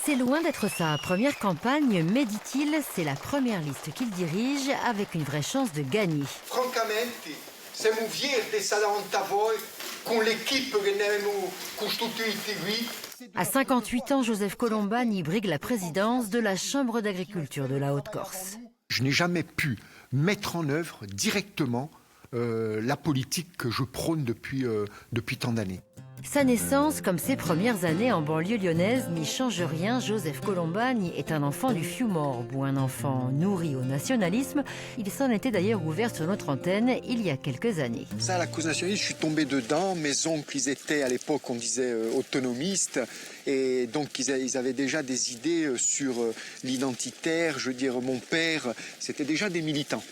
C'est loin d'être sa première campagne, mais dit-il, c'est la première liste qu'il dirige avec une vraie chance de gagner. Francamente, siamo fieri di stare davanti a voi con l'équipe che abbiamo costituita qui. À 58 ans, Joseph Colombani brigue la présidence de la Chambre d'agriculture de la Haute-Corse. Je n'ai jamais pu mettre en œuvre directement la politique que je prône depuis tant d'années. Sa naissance, comme ses premières années en banlieue lyonnaise, n'y change rien. Joseph Colombani est un enfant du Fiumorbe, ou un enfant nourri au nationalisme. Il s'en était d'ailleurs ouvert sur notre antenne il y a quelques années. Ça, la cause nationaliste, je suis tombé dedans. Mes oncles, ils étaient à l'époque, on disait, autonomistes. Et donc, ils avaient déjà des idées sur l'identitaire. Je veux dire, mon père, c'était déjà des militants.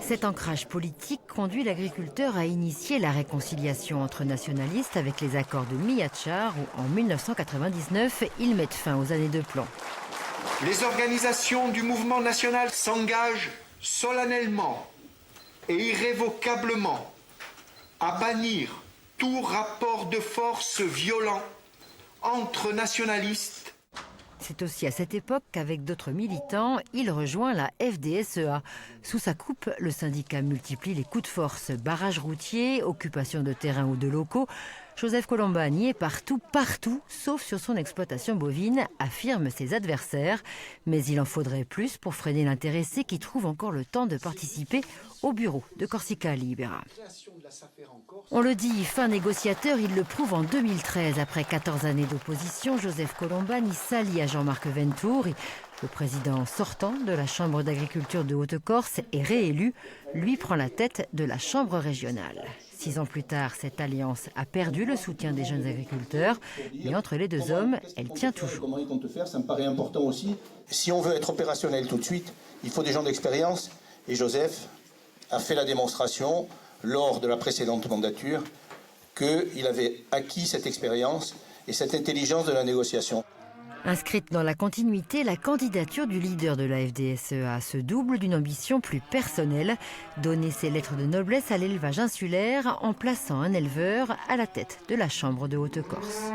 Cet ancrage politique conduit l'agriculteur à initier la réconciliation entre nationalistes avec les accords de Miyachar où, en 1999, ils mettent fin aux années de plomb. Les organisations du mouvement national s'engagent solennellement et irrévocablement à bannir tout rapport de force violent entre nationalistes. C'est aussi à cette époque qu'avec d'autres militants, il rejoint la FDSEA. Sous sa coupe, le syndicat multiplie les coups de force, barrages routiers, occupation de terrains ou de locaux. Joseph Colombani est partout, sauf sur son exploitation bovine, affirment ses adversaires. Mais il en faudrait plus pour freiner l'intéressé qui trouve encore le temps de participer au bureau de Corsica Libera. On le dit, fin négociateur, il le prouve en 2013. Après 14 années d'opposition, Joseph Colombani s'allie à Jean-Marc Venturi. Le président sortant de la Chambre d'agriculture de Haute-Corse est réélu. Lui prend la tête de la Chambre régionale. 6 ans plus tard, cette alliance a perdu le soutien des jeunes agriculteurs. Mais entre les deux hommes, elle tient toujours. Comment ils comptent faire, ça me paraît important aussi. Si on veut être opérationnel tout de suite, il faut des gens d'expérience. Et Joseph a fait la démonstration lors de la précédente mandature qu'il avait acquis cette expérience et cette intelligence de la négociation. Inscrite dans la continuité, la candidature du leader de la FDSEA se double d'une ambition plus personnelle, donner ses lettres de noblesse à l'élevage insulaire en plaçant un éleveur à la tête de la Chambre de Haute-Corse.